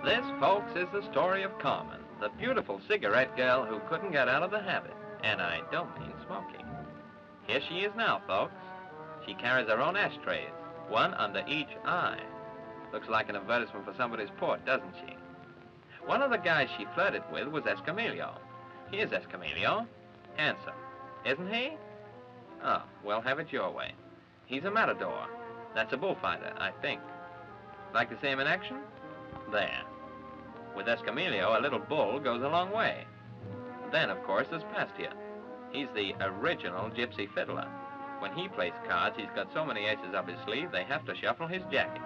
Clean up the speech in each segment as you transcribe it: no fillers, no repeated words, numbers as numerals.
This, folks, is the story of Carmen, the beautiful cigarette girl who couldn't get out of the habit. And I don't mean smoking. Here she is now, folks. She carries her own ashtrays, one under each eye. Looks like an advertisement for somebody's port, doesn't she? One of the guys she flirted with was Escamillo. Here's Escamillo. Handsome, isn't he? Oh, well, have it your way. He's a matador. That's a bullfighter, I think. Like to see him in action? There. With Escamillo, a little bull goes a long way. Then, of course, there's Pastia. He's the original gypsy fiddler. When he plays cards, he's got so many aces up his sleeve, they have to shuffle his jacket.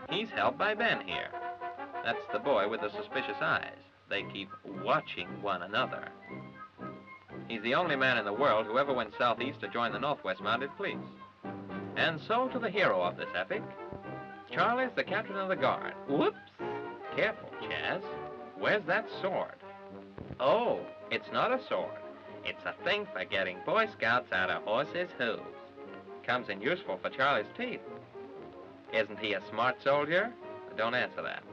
He's helped by Ben here. That's the boy with the suspicious eyes. They keep watching one another. He's the only man in the world who ever went southeast to join the Northwest Mounted Police. And so to the hero of this epic. Charlie's the captain of the guard. Whoops! Careful, Chaz. Where's that sword? Oh, it's not a sword. It's a thing for getting Boy Scouts out of horses' hooves. Comes in useful for Charlie's teeth. Isn't he a smart soldier? Don't answer that.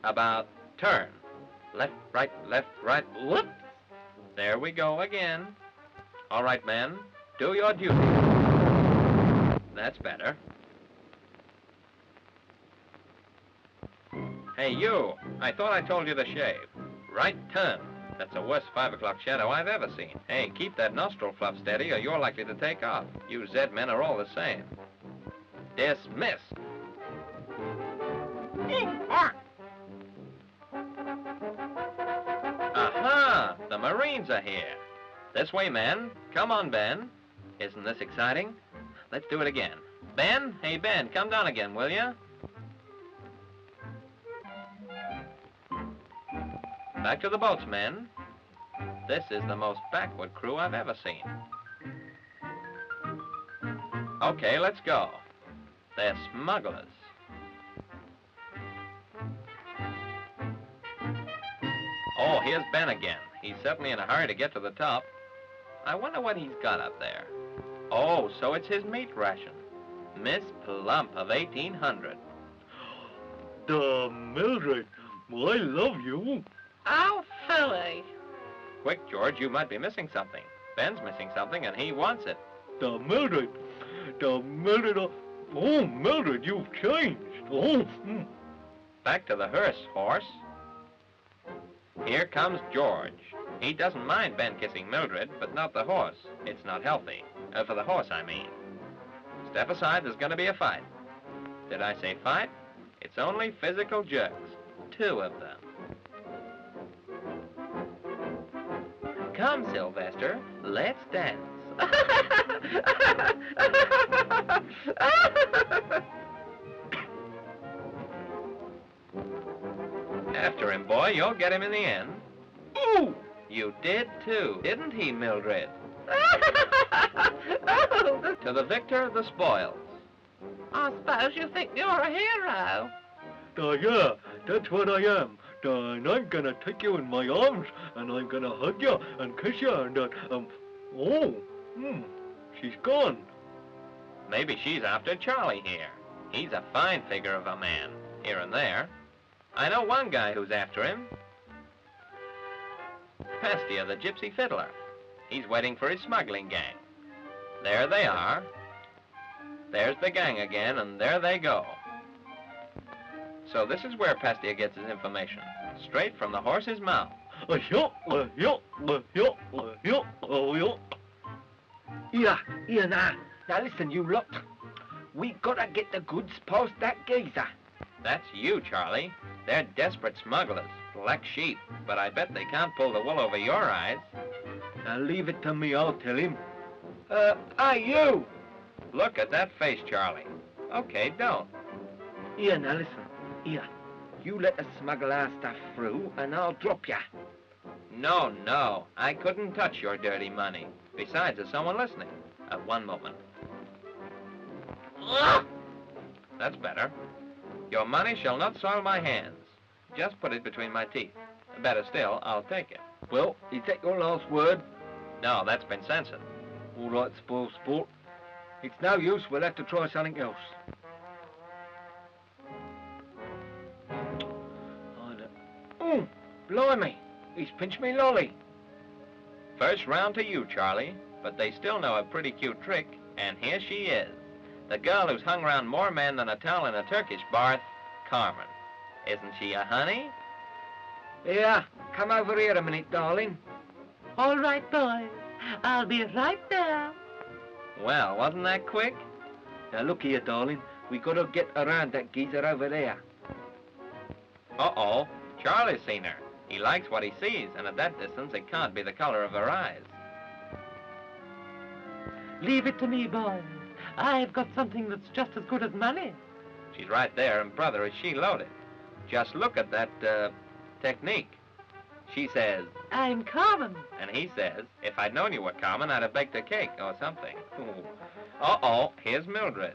About turn. Left, right, whoops! There we go again. All right, men, do your duty. That's better. Hey, you, I thought I told you to shave. Right turn. That's the worst 5 o'clock shadow I've ever seen. Hey, keep that nostril fluff steady or you're likely to take off. You Z men are all the same. Dismiss. Aha! The Marines are here. This way, men. Come on, Ben. Isn't this exciting? Let's do it again. Ben? Hey, Ben, come down again, will ya? Back to the boats, men. This is the most backward crew I've ever seen. Okay, let's go. They're smugglers. Oh, here's Ben again. He's certainly in a hurry to get to the top. I wonder what he's got up there. Oh, so it's his meat ration. Miss Plump of 1800. Mildred, I love you. Oh, Philly. Quick, George, you might be missing something. Ben's missing something, and he wants it. Mildred, oh, Mildred, you've changed. Oh. Back to the hearse, horse. Here comes George. He doesn't mind Ben kissing Mildred, but not the horse. It's not healthy. For the horse, I mean. Step aside, there's going to be a fight. Did I say fight? It's only physical jerks. 2 of them. Come, Sylvester, let's dance. After him, boy, you'll get him in the end. Ooh! You did too, didn't he, Mildred? To the victor, the spoils. I suppose you think you're a hero. Yeah, that's what I am. And I'm gonna take you in my arms, and I'm gonna hug you and kiss you, and she's gone. Maybe she's after Charlie here. He's a fine figure of a man, here and there. I know one guy who's after him. Pastia, the gypsy fiddler. He's waiting for his smuggling gang. There they are. There's the gang again, and there they go. So this is where Pastia gets his information, straight from the horse's mouth. Here now. Now listen, you lot. We gotta get the goods past that geezer. That's you, Charlie. They're desperate smugglers, black sheep, but I bet they can't pull the wool over your eyes. Now leave it to me, I'll tell him. Hey, you! Look at that face, Charlie. Okay, don't. Here, now listen. Here. You let us smuggle our stuff through, and I'll drop ya. No, no. I couldn't touch your dirty money. Besides, there's someone listening. One moment. That's better. Your money shall not soil my hands. Just put it between my teeth. Better still, I'll take it. Well, is that your last word? No, that's been censored. All right, spoil sport. It's no use, we'll have to try something else. Blimey, he's pinched me lolly. First round to you, Charlie, but they still know a pretty cute trick, and here she is. The girl who's hung around more men than a towel in a Turkish bath, Carmen. Isn't she a honey? Here, come over here a minute, darling. All right, boys. I'll be right there. Well, wasn't that quick? Now look here, darling. We gotta get around that geezer over there. Uh-oh, Charlie's seen her. He likes what he sees, and at that distance it can't be the color of her eyes. Leave it to me, boys. I've got something that's just as good as money. She's right there, and brother, is she loaded. Just look at that, technique. She says, I'm Carmen. and he says, if I'd known you were Carmen, I'd have baked a cake or something. Uh-oh, here's Mildred.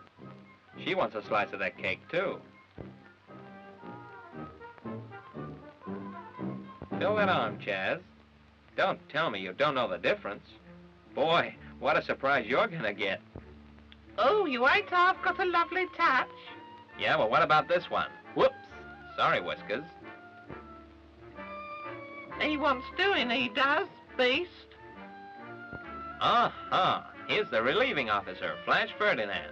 She wants a slice of that cake, too. Fill that arm, Chaz. Don't tell me you don't know the difference. Boy, what a surprise you're gonna get. Oh, you ain't half got a lovely touch. Yeah, well, what about this one? Whoops. Sorry, Whiskers. He wants doing, he does, beast. Uh-huh. Here's the relieving officer, Flash Ferdinand.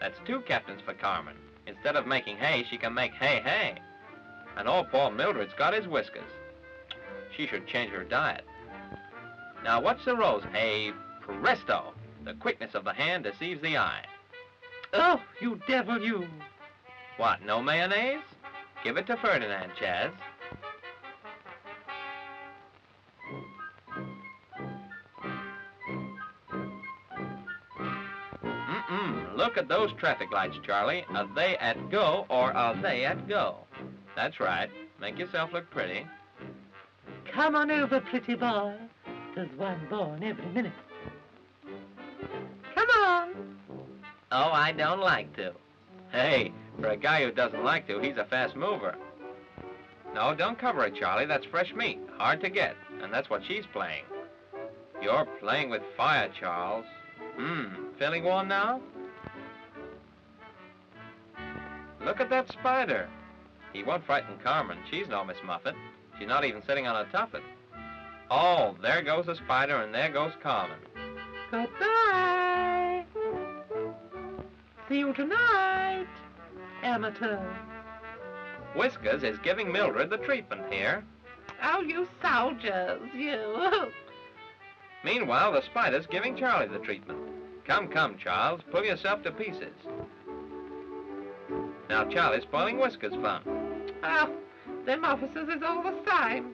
That's 2 captains for Carmen. Instead of making hay, she can make hey. And old poor Mildred's got his whiskers. She should change her diet. Now, what's the rose? Hey, presto! The quickness of the hand deceives the eye. Oh, you devil, you. What, no mayonnaise? Give it to Ferdinand, Chaz. Look at those traffic lights, Charlie. Are they at go or are they at go? That's right. Make yourself look pretty. Come on over, pretty boy. There's one born every minute. Come on. Oh, I don't like to. Hey, for a guy who doesn't like to, he's a fast mover. No, don't cover it, Charlie. That's fresh meat. Hard to get. And that's what she's playing. You're playing with fire, Charles. Feeling warm now? Look at that spider. He won't frighten Carmen. She's no Miss Muffet. She's not even sitting on a tuffet. Oh, there goes the spider and there goes Carmen. Goodbye. See you tonight, amateur. Whiskers is giving Mildred the treatment here. Oh, you soldiers, you. Meanwhile, the spider's giving Charlie the treatment. Come, Charles, pull yourself to pieces. Now Charlie's spoiling Whiskers' fun. Oh, them officers is all the same.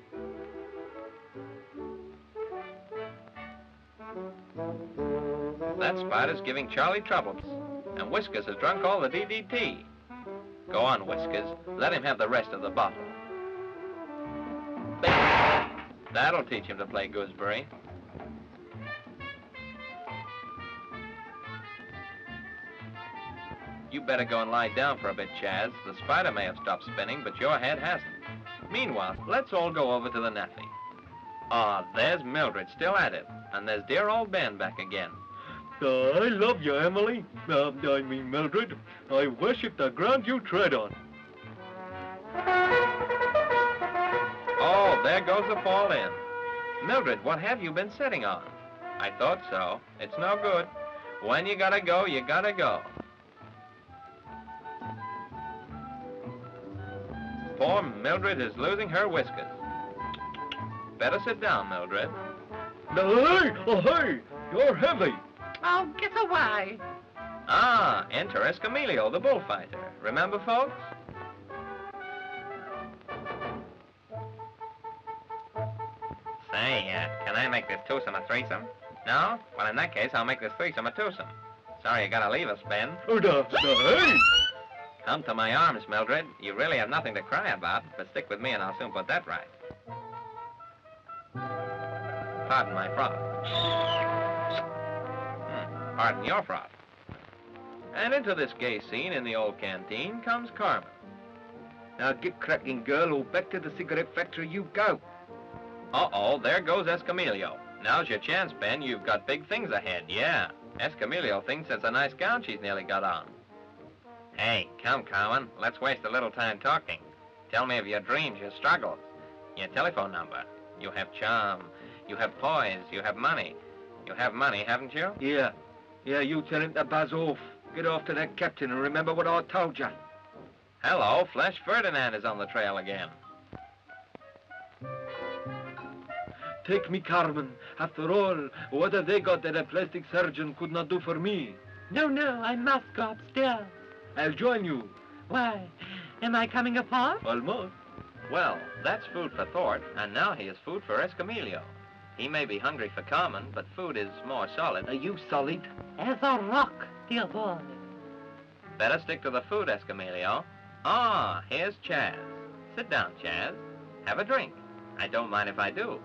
That spider's giving Charlie troubles, and Whiskers has drunk all the DDT. Go on, Whiskers. Let him have the rest of the bottle. That'll teach him to play gooseberry. You better go and lie down for a bit, Chaz. The spider may have stopped spinning, but your head hasn't. Meanwhile, let's all go over to the naffy. Ah, there's Mildred still at it, and there's dear old Ben back again. I love you, Emily. Mildred. I worship the ground you tread on. Oh, there goes the fall in. Mildred, what have you been sitting on? I thought so. It's no good. When you gotta go, you gotta go. Poor Mildred is losing her whiskers. Better sit down, Mildred. Hey, you're heavy. Oh, get away. Ah, enter Escamillo, the bullfighter. Remember, folks? Say, can I make this twosome a threesome? No? Well, in that case, I'll make this threesome a twosome. Sorry you gotta leave us, Ben. Hey! Come to my arms, Mildred. You really have nothing to cry about, but stick with me and I'll soon put that right. Pardon my froth. Pardon your froth. And into this gay scene in the old canteen comes Carmen. Now get cracking, girl, or back to the cigarette factory you go. Uh-oh, there goes Escamillo. Now's your chance, Ben. You've got big things ahead, yeah. Escamillo thinks it's a nice gown she's nearly got on. Hey, come, Carmen. Let's waste a little time talking. Tell me of your dreams, your struggles. Your telephone number. You have charm. You have poise. You have money. You have money, haven't you? Yeah. Yeah, you tell him to buzz off. Get off to that captain and remember what I told you. Hello, Flesh Ferdinand is on the trail again. Take me, Carmen. After all, what have they got that a plastic surgeon could not do for me? No, no, I must go upstairs. I'll join you. Why, am I coming apart? Almost. Well, that's food for thought, and now he is food for Escamillo. He may be hungry for Carmen, but food is more solid. Are you solid? As a rock, dear boy. Better stick to the food, Escamillo. Ah, here's Chaz. Sit down, Chaz. Have a drink. I don't mind if I do.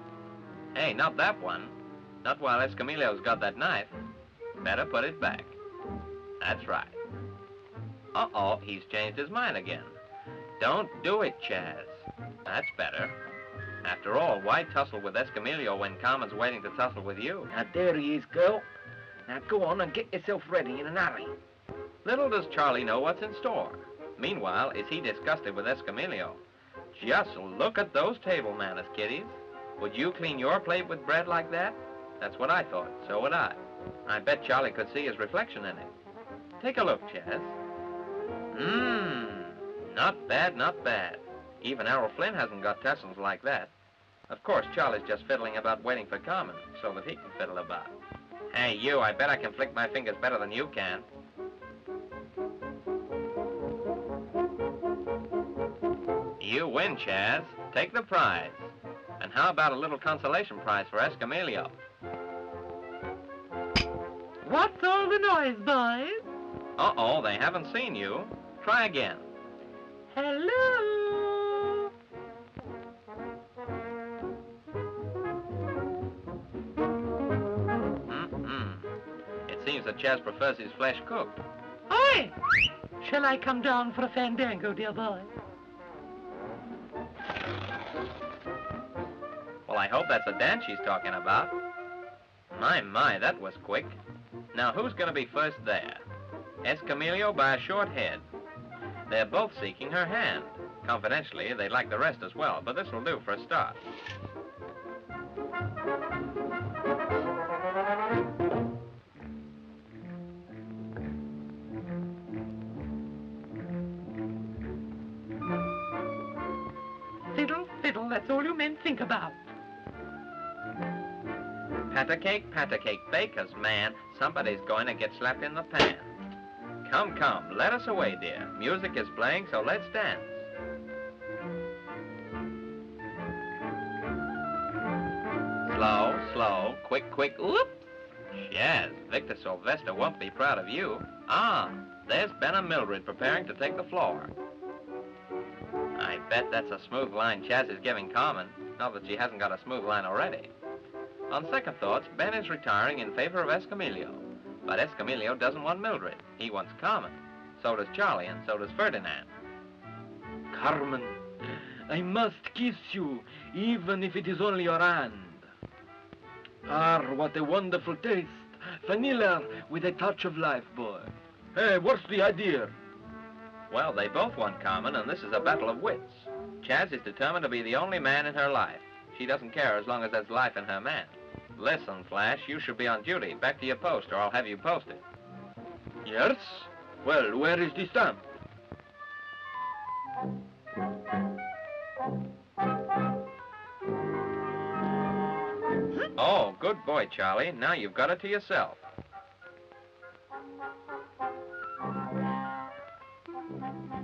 Hey, not that one. Not while Escamillo's got that knife. Better put it back. That's right. Uh-oh, he's changed his mind again. Don't do it, Chaz. That's better. After all, why tussle with Escamillo when Carmen's waiting to tussle with you? Now, there he is, girl. Now, go on and get yourself ready in a hurry. Little does Charlie know what's in store. Meanwhile, is he disgusted with Escamillo? Just look at those table manners, kiddies. Would you clean your plate with bread like that? That's what I thought. So would I. I bet Charlie could see his reflection in it. Take a look, Chaz. Not bad, not bad. Even Errol Flynn hasn't got tassels like that. Of course, Charlie's just fiddling about waiting for Carmen so that he can fiddle about. Hey, you, I bet I can flick my fingers better than you can. You win, Chaz. Take the prize. And how about a little consolation prize for Escamillo? What's all the noise, boys? Uh-oh, they haven't seen you. Try again. Hello? It seems that Chaz prefers his flesh cooked. Oi! Shall I come down for a fandango, dear boy? Well, I hope that's a dance she's talking about. My, that was quick. Now, who's going to be first there? Escamillo by a short head. They're both seeking her hand. Confidentially, they'd like the rest as well, but this will do for a start. Fiddle, fiddle, that's all you men think about. Pat a cake, bakers, man. Somebody's going to get slapped in the pan. Come, come, let us away, dear. Music is playing, so let's dance. Slow, slow, quick, quick, whoop. Yes, Victor Sylvester won't be proud of you. Ah, there's Ben and Mildred preparing to take the floor. I bet that's a smooth line Chaz is giving Carmen, not that she hasn't got a smooth line already. On second thoughts, Ben is retiring in favor of Escamillo. But Escamillo doesn't want Mildred. He wants Carmen. So does Charlie, and so does Ferdinand. Carmen, I must kiss you, even if it is only your hand. Ah, what a wonderful taste. Vanilla with a touch of life, boy. Hey, what's the idea? Well, they both want Carmen, and this is a battle of wits. Chaz is determined to be the only man in her life. She doesn't care as long as there's life in her man. Listen, Flash, you should be on duty. Back to your post, or I'll have you posted. Yes? Well, where is the stamp? Oh, good boy, Charlie. Now you've got it to yourself.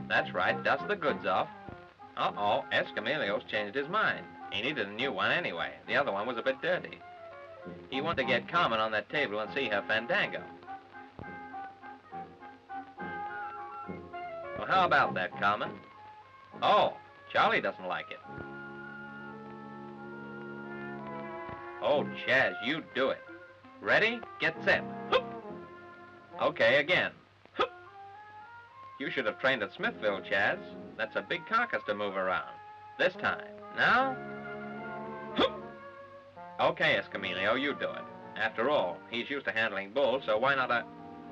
That's right, dust the goods off. Uh-oh, Escamillo's changed his mind. He needed a new one anyway. The other one was a bit dirty. He wanted to get Carmen on that table and see her fandango. Well, how about that, Carmen? Oh, Charlie doesn't like it. Oh, Chaz, you do it. Ready? Get set. Hoop. Okay, again. Hoop. You should have trained at Smithville, Chaz. That's a big carcass to move around. This time. Now. Hoop. Okay, Escamillo, you do it. After all, he's used to handling bulls, so why not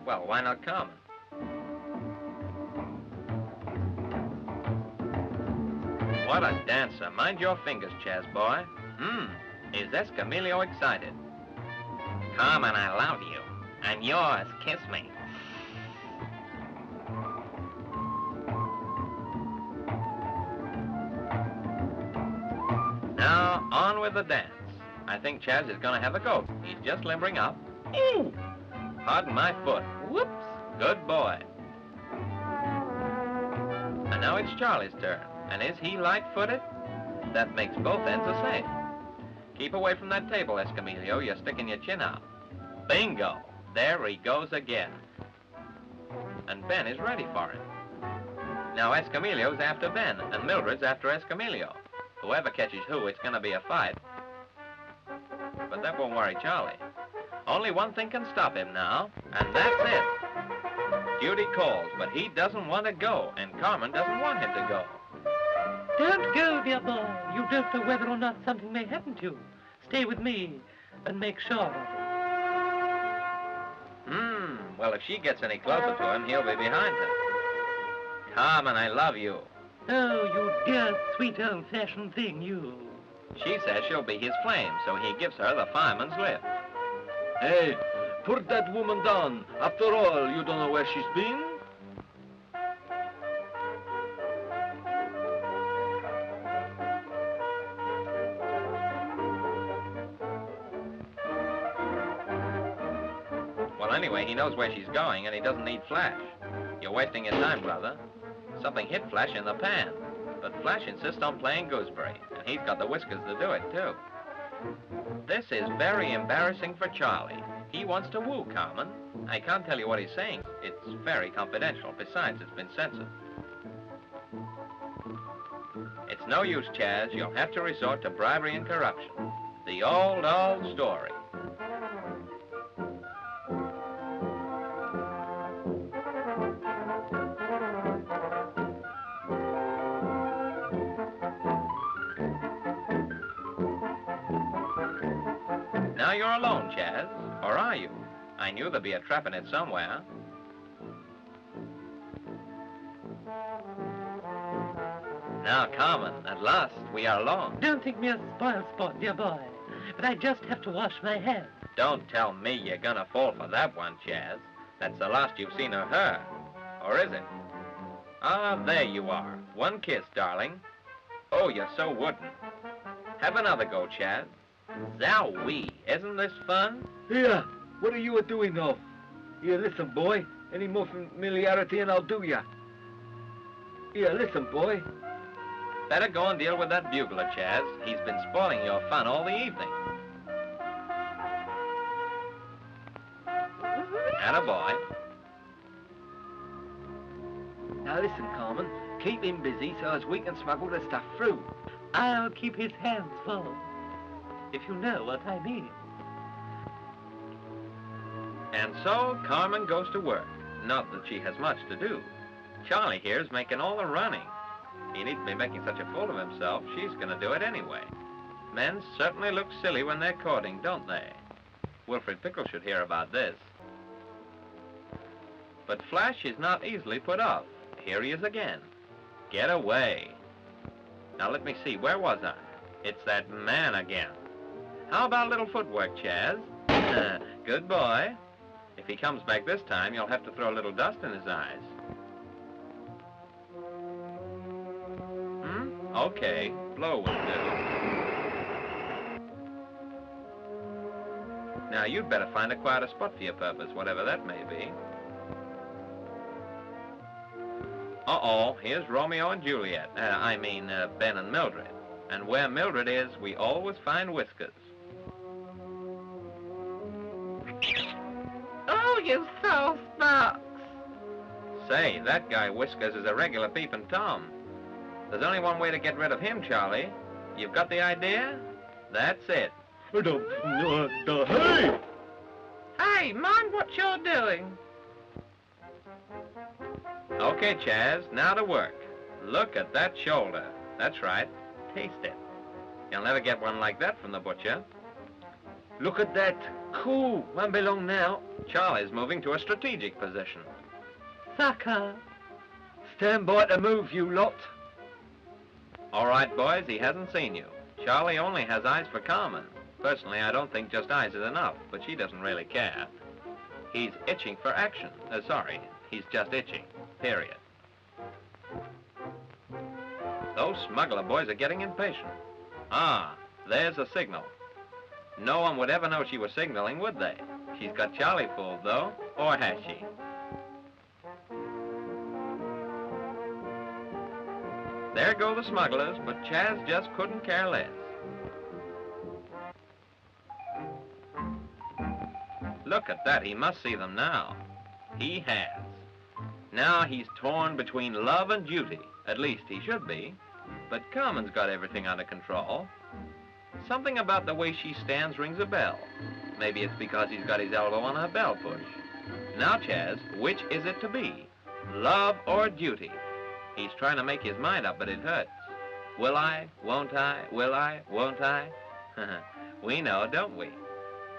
why not Carmen? What a dancer. Mind your fingers, Chaz boy. Is Escamillo excited? Carmen, I love you. And yours, kiss me. Now, on with the dance. I think Chaz is gonna have a go. He's just limbering up. Ooh! Pardon my foot. Whoops! Good boy. And now it's Charlie's turn. And is he light-footed? That makes both ends the same. Keep away from that table, Escamillo. You're sticking your chin out. Bingo! There he goes again. And Ben is ready for him. Now Escamillo's after Ben, and Mildred's after Escamillo. Whoever catches who, it's gonna be a fight. But that won't worry Charlie. Only one thing can stop him now, and that's it. Duty calls, but he doesn't want to go, and Carmen doesn't want him to go. Don't go, dear boy. You don't know whether or not something may happen to you. Stay with me and make sure of it. Well, if she gets any closer to him, he'll be behind her. Carmen, I love you. Oh, you dear, sweet, old-fashioned thing, you. She says she'll be his flame, so he gives her the fireman's lift. Hey, put that woman down. After all, you don't know where she's been? Well, anyway, he knows where she's going, and he doesn't need Flash. You're wasting your time, brother. Something hit Flash in the pan. But Flash insists on playing gooseberry, and he's got the whiskers to do it, too. This is very embarrassing for Charlie. He wants to woo Carmen. I can't tell you what he's saying. It's very confidential. Besides, it's been censored. It's no use, Chaz. You'll have to resort to bribery and corruption. The old story. Now you're alone, Chaz. Or are you? I knew there'd be a trap in it somewhere. Now, Carmen, at last, we are alone. Don't think me a spoil sport, dear boy. But I just have to wash my hands. Don't tell me you're gonna fall for that one, Chaz. That's the last you've seen of her. Or is it? Ah, there you are. One kiss, darling. Oh, you're so wooden. Have another go, Chaz. Zowie, isn't this fun? Here, what are you doing now? Here, listen, boy. Any more familiarity and I'll do ya. Here, listen, boy. Better go and deal with that bugler, Chaz. He's been spoiling your fun all the evening. Attaboy. Now listen, Carmen. Keep him busy so as we can smuggle the stuff through. I'll keep his hands full, if you know what I mean. And so Carmen goes to work. Not that she has much to do. Charlie here's making all the running. He needn't be making such a fool of himself. She's going to do it anyway. Men certainly look silly when they're courting, don't they? Wilfred Pickle should hear about this. But Flash is not easily put off. Here he is again. Get away. Now let me see, where was I? It's that man again. How about a little footwork, Chaz? Good boy. If he comes back this time, you'll have to throw a little dust in his eyes. Okay, blow will do. Now, you'd better find a quieter spot for your purpose, whatever that may be. Uh-oh, here's Romeo and Juliet. Ben and Mildred. And where Mildred is, we always find whiskers. Oh, you soft box. Say, that guy Whiskers is a regular peeping Tom. There's only one way to get rid of him, Charlie. You've got the idea? That's it. Hey! Hey, mind what you're doing. Okay, Chaz, now to work. Look at that shoulder. That's right. Taste it. You'll never get one like that from the butcher. Look at that. Cool. Won't be long now. Charlie's moving to a strategic position. Sucker. Stand by to move, you lot. All right, boys, he hasn't seen you. Charlie only has eyes for Carmen. Personally, I don't think just eyes is enough, but she doesn't really care. He's itching for action. Sorry, he's just itching, period. Those smuggler boys are getting impatient. Ah, there's a signal. No one would ever know she was signaling, would they? She's got Charlie fooled, though, or has she? There go the smugglers, but Chaz just couldn't care less. Look at that, he must see them now. He has. Now he's torn between love and duty. At least he should be. But Carmen's got everything under control. Something about the way she stands rings a bell. Maybe it's because he's got his elbow on her bell push. Now, Chaz, which is it to be? Love or duty? He's trying to make his mind up, but it hurts. Will I? Won't I? Will I? Won't I? We know, don't we?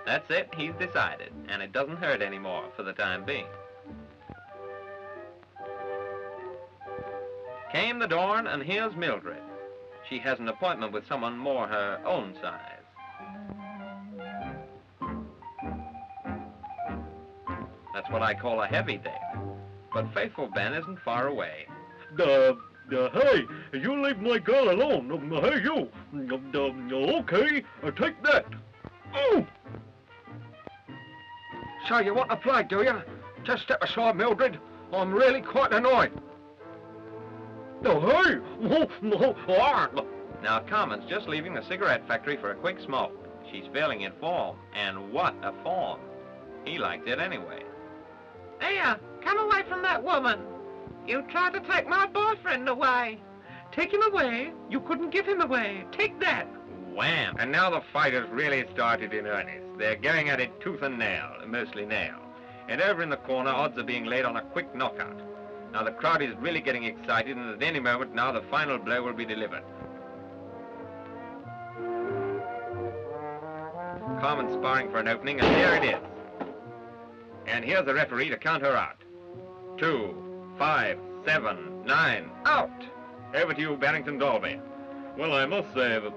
That's it, he's decided, and it doesn't hurt anymore for the time being. Came the dawn, and here's Mildred. She has an appointment with someone more her own size. That's what I call a heavy date. But faithful Ben isn't far away. Hey, you leave my girl alone. Hey, you. Okay, take that. Oh! So you want to play, do you? Just step aside, Mildred. I'm really quite annoyed. Hey! Now, Carmen's just leaving the cigarette factory for a quick smoke. She's feeling in form, and what a form. He liked it anyway. Here, come away from that woman. You tried to take my boyfriend away. Take him away? You couldn't give him away. Take that. Wham! And now the fight has really started in earnest. They're going at it tooth and nail, mostly nail. And over in the corner, odds are being laid on a quick knockout. Now the crowd is really getting excited, and at any moment now the final blow will be delivered. Carmen sparring for an opening, and there it is. And here's the referee to count her out. 2, 5, 7, 9, out! Over to you, Barrington Dolby. Well, I must say that...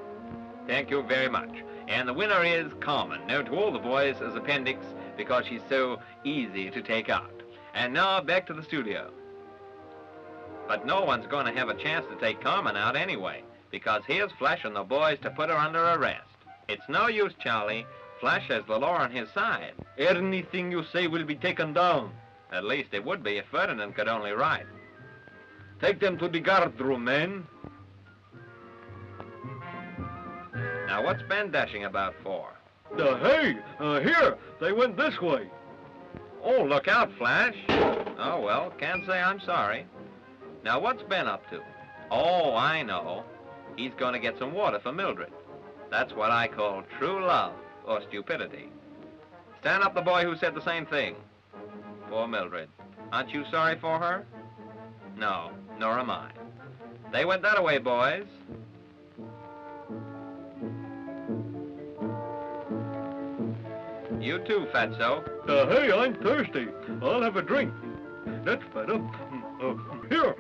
Thank you very much. And the winner is Carmen, known to all the boys as Appendix because she's so easy to take out. And now back to the studio. But no one's going to have a chance to take Carmen out anyway, because here's Flash and the boys to put her under arrest. It's no use, Charlie. Flash has the law on his side. Anything you say will be taken down. At least it would be if Ferdinand could only write. Take them to the guard room, men. Now what's Ben dashing about for? Hey, here, they went this way. Oh, look out, Flash. Oh, well, can't say I'm sorry. Now what's Ben up to? Oh, I know. He's going to get some water for Mildred. That's what I call true love, or stupidity. Stand up the boy who said the same thing. Poor Mildred. Aren't you sorry for her? No, nor am I. They went that way, boys. You too, Fatso. Hey, I'm thirsty. I'll have a drink. That's better. Here,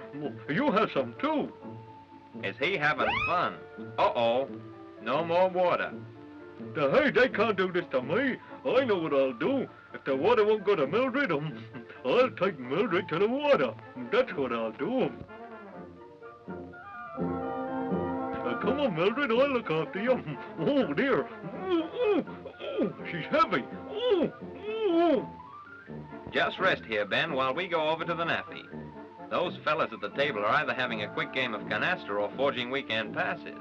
you have some too. Is he having fun? Uh-oh. No more water. Hey, they can't do this to me. I know what I'll do. If the water won't go to Mildred, I'll take Mildred to the water. That's what I'll do. Come on, Mildred, I'll look after you. Oh, dear. Oh, she's heavy. Oh. Just rest here, Ben, while we go over to the naffy. Those fellas at the table are either having a quick game of canasta or forging weekend passes.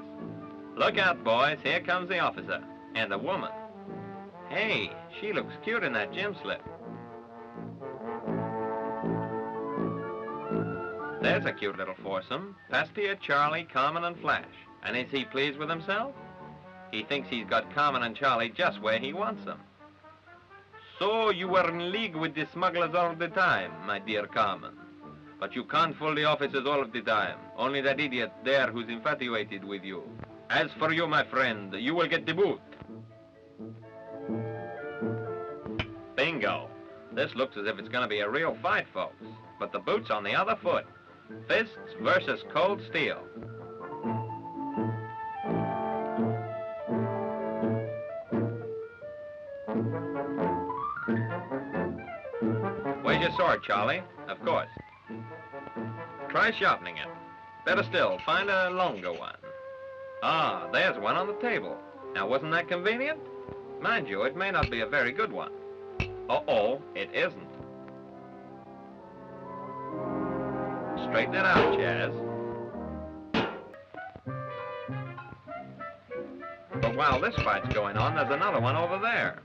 Look out, boys. Here comes the officer. And the woman. Hey, she looks cute in that gym slip. There's a cute little foursome. Pastia, Charlie, Carmen, and Flash. And is he pleased with himself? He thinks he's got Carmen and Charlie just where he wants them. So you were in league with the smugglers all the time, my dear Carmen. But you can't fool the officers all of the time. Only that idiot there who's infatuated with you. As for you, my friend, you will get the boot. Bingo. This looks as if it's going to be a real fight, folks. But the boot's on the other foot. Fists versus cold steel. sword, Charlie. Of course. Try sharpening it. Better still, find a longer one. Ah, there's one on the table. Now, wasn't that convenient? Mind you, it may not be a very good one. Uh-oh, it isn't. Straighten it out, Chaz. But while this fight's going on, there's another one over there.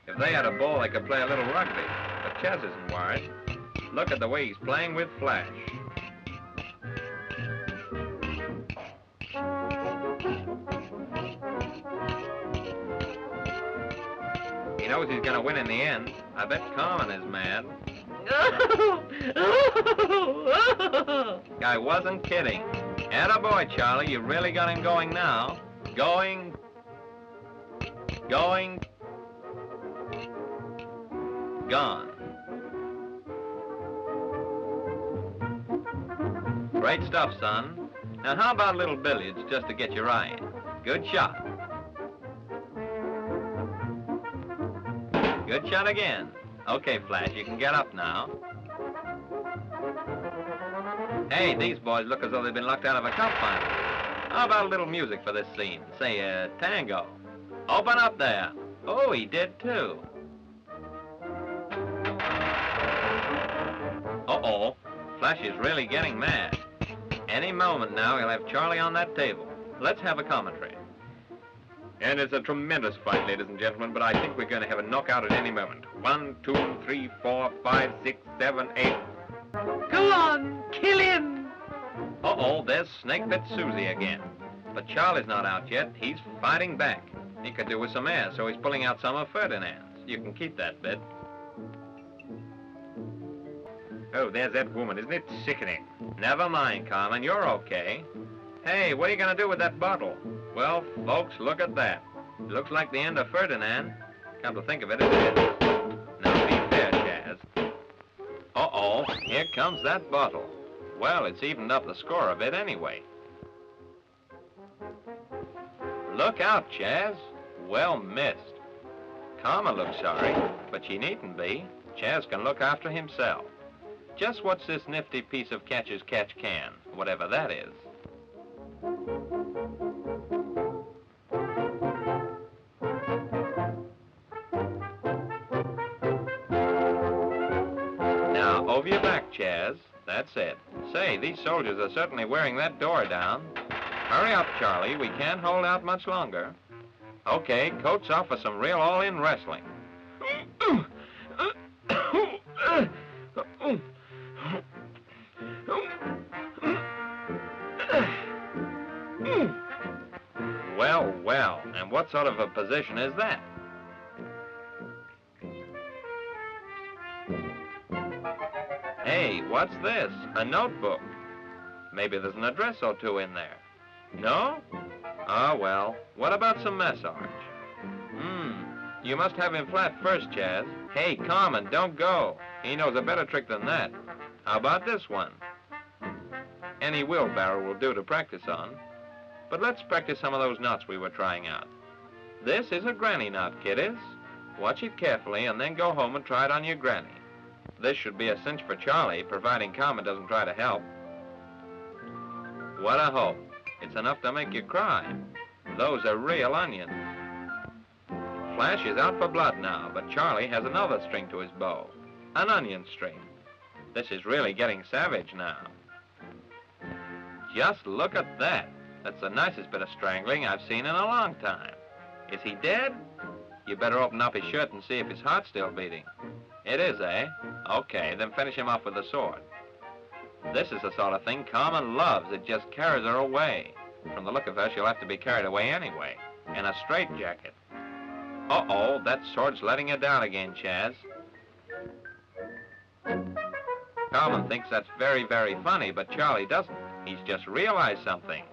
If they had a ball, they could play a little rugby. But Chaz isn't worried. Look at the way he's playing with Flash. He knows he's gonna win in the end. I bet Carmen is mad. I wasn't kidding. Attaboy, Charlie, you really got him going now. Going. Gone. Great stuff, son. Now, how about a little billiards just to get your eye in? Good shot. Good shot again. Okay, Flash, you can get up now. Hey, these boys look as though they've been locked out of a cup final. How about a little music for this scene? Say, a tango. Open up there. Oh, he did too. Uh-oh. Flash is really getting mad. Any moment now, he'll have Charlie on that table. Let's have a commentary. And it's a tremendous fight, ladies and gentlemen, but I think we're going to have a knockout at any moment. 1, 2, 3, 4, 5, 6, 7, 8. Go on, kill him! Uh-oh, there's Snakebit Susie again. But Charlie's not out yet. He's fighting back. He could do with some air, so he's pulling out some of Ferdinand's. You can keep that bit. Oh, there's that woman. Isn't it sickening? Never mind, Carmen. You're okay. Hey, what are you going to do with that bottle? Well, folks, look at that. It looks like the end of Ferdinand. Come to think of it, it is. Now, be fair, Chaz. Uh-oh, here comes that bottle. Well, it's evened up the score a bit anyway. Look out, Chaz. Well missed. Carmen looks sorry, but she needn't be. Chaz can look after himself. Just what's this nifty piece of catcher's catch can, whatever that is? Now, over your back, Chaz. That's it. Say, these soldiers are certainly wearing that door down. Hurry up, Charlie. We can't hold out much longer. Okay, coats off for some real all-in wrestling. Well, well, and what sort of a position is that? Hey, what's this? A notebook. Maybe there's an address or two in there. No? Ah, well, what about some massage? You must have him flat first, Chaz. Hey, Carmen, don't go. He knows a better trick than that. How about this one? Any wheelbarrow will do to practice on. But let's practice some of those knots we were trying out. This is a granny knot, kiddies. Watch it carefully and then go home and try it on your granny. This should be a cinch for Charlie, providing Carmen doesn't try to help. What a hope. It's enough to make you cry. Those are real onions. Flash is out for blood now, but Charlie has another string to his bow. An onion string. This is really getting savage now. Just look at that. That's the nicest bit of strangling I've seen in a long time. Is he dead? You better open up his shirt and see if his heart's still beating. It is, eh? Okay, then finish him off with the sword. This is the sort of thing Carmen loves. It just carries her away. From the look of her, she'll have to be carried away anyway. In a straitjacket. Uh-oh, that sword's letting her down again, Chaz. Carmen thinks that's very, very funny, but Charlie doesn't. He's just realized something.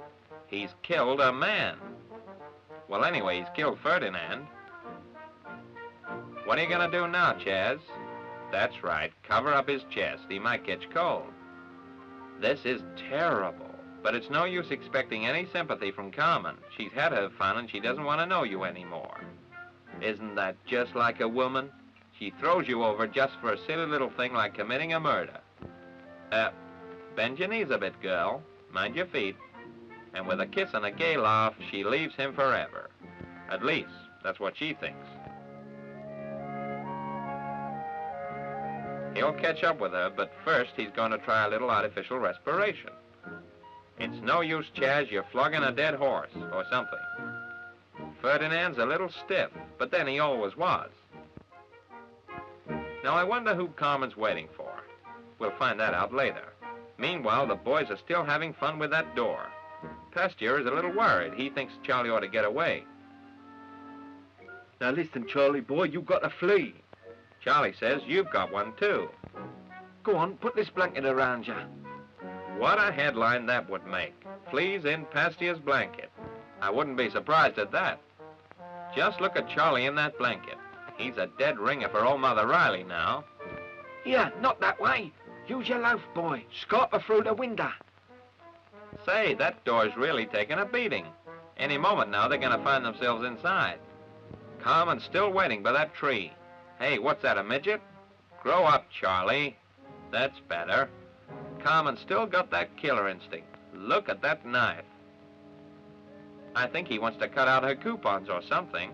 He's killed a man. Well, anyway, he's killed Ferdinand. What are you gonna do now, Chaz? That's right, cover up his chest. He might catch cold. This is terrible, but it's no use expecting any sympathy from Carmen. She's had her fun and she doesn't want to know you anymore. Isn't that just like a woman? she throws you over just for a silly little thing like committing a murder. Bend your knees a bit, girl. Mind your feet. And with a kiss and a gay laugh, she leaves him forever. At least, that's what she thinks. He'll catch up with her, but first he's going to try a little artificial respiration. It's no use, Chaz, you're flogging a dead horse, or something. Ferdinand's a little stiff, but then he always was. Now I wonder who Carmen's waiting for. We'll find that out later. Meanwhile, the boys are still having fun with that door. Pasteur is a little worried. He thinks Charlie ought to get away. Now listen, Charlie boy, you've got a flea. Charlie says you've got one too. Go on, put this blanket around you. What a headline that would make. Fleas in Pasteur's blanket. I wouldn't be surprised at that. Just look at Charlie in that blanket. He's a dead ringer for old Mother Riley now. Here, not that way. Use your loaf, boy. Scarper through the window. Say, that door's really taking a beating. Any moment now, they're going to find themselves inside. Carmen's still waiting by that tree. Hey, what's that, a midget? Grow up, Charlie. That's better. Carmen's still got that killer instinct. Look at that knife. I think he wants to cut out her coupons or something.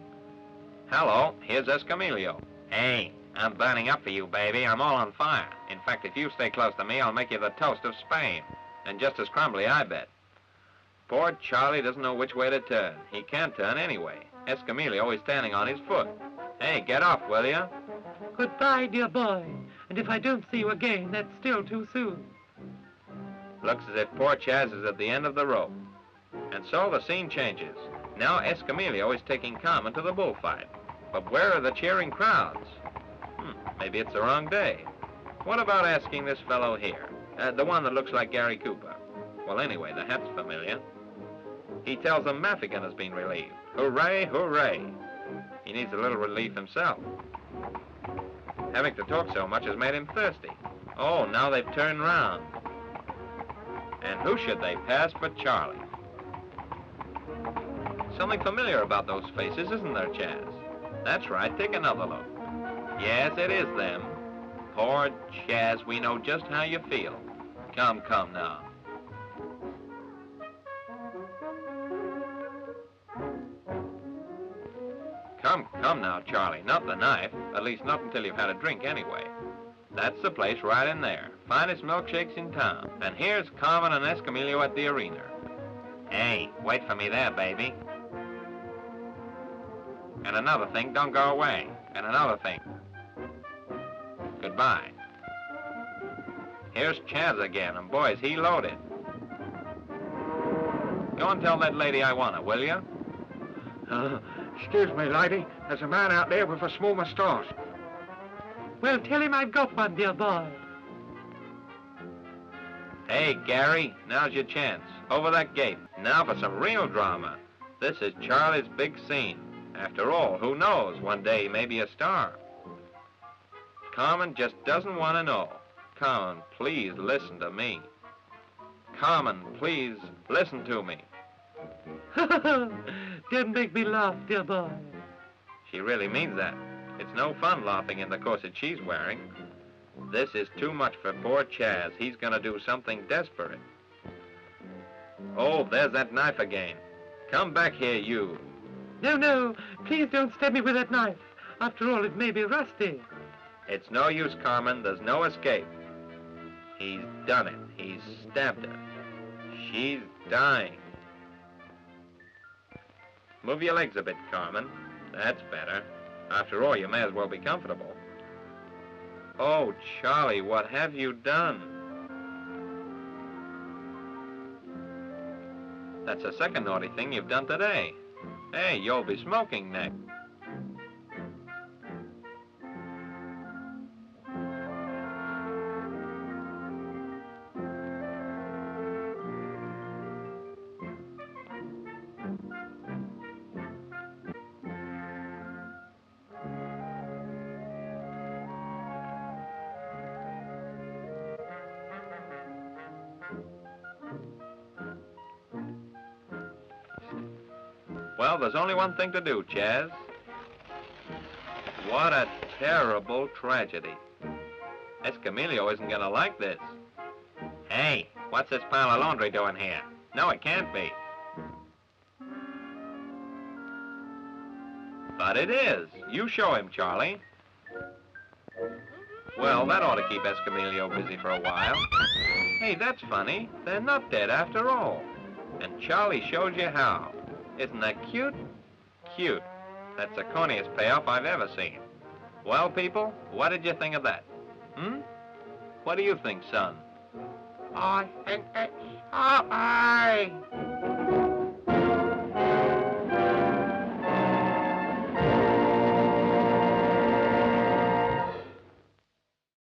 Hello, here's Escamillo. Hey, I'm burning up for you, baby. I'm all on fire. In fact, if you stay close to me, I'll make you the toast of Spain. And just as crumbly, I bet. Poor Charlie doesn't know which way to turn. He can't turn anyway. Escamillo is standing on his foot. Hey, get off, will you? Goodbye, dear boy. And if I don't see you again, that's still too soon. Looks as if poor Chaz is at the end of the rope. And so the scene changes. Now Escamillo is taking Carmen to the bullfight. But where are the cheering crowds? Maybe it's the wrong day. What about asking this fellow here? The one that looks like Gary Cooper. Well, anyway, the hat's familiar. He tells them Maffigan has been relieved. Hooray, hooray. He needs a little relief himself. Having to talk so much has made him thirsty. Oh, now they've turned round. And who should they pass but Charlie? Something familiar about those faces, isn't there, Chaz? That's right, take another look. Yes, it is them. Poor Chaz, we know just how you feel. Come now. Come now, Charlie. Not the knife. At least not until you've had a drink anyway. That's the place right in there. Finest milkshakes in town. And here's Carmen and Escamillo at the arena. Hey, wait for me there, baby. And another thing, don't go away. And another thing. Goodbye. Here's Chaz again, and boy, is he loaded. Go and tell that lady I want her, will you? Excuse me, lady. There's a man out there with a small moustache. Well, tell him I've got one, dear boy. Hey, Gary, now's your chance. Over that gate. Now for some real drama. This is Charlie's big scene. After all, who knows? One day he may be a star. Carmen just doesn't want to know. Carmen, please listen to me. Carmen, please listen to me. Don't make me laugh, dear boy. She really means that. It's no fun laughing in the corset she's wearing. This is too much for poor Chaz. He's going to do something desperate. Oh, there's that knife again. Come back here, you. No, please don't stab me with that knife. After all, it may be rusty. It's no use, Carmen. There's no escape. He's done it. He's stabbed her. She's dying. Move your legs a bit, Carmen. That's better. After all, you may as well be comfortable. Oh, Charlie, what have you done? That's the second naughty thing you've done today. Hey, you'll be smoking next. Well, there's only one thing to do, Chaz. What a terrible tragedy. Escamillo isn't going to like this. Hey, what's this pile of laundry doing here? No, it can't be. But it is. You show him, Charlie. Well, that ought to keep Escamillo busy for a while. Hey, that's funny. They're not dead after all. And Charlie shows you how. Isn't that cute? Cute. That's the corniest payoff I've ever seen. Well, people, what did you think of that? What do you think, son? I think it's Apoie.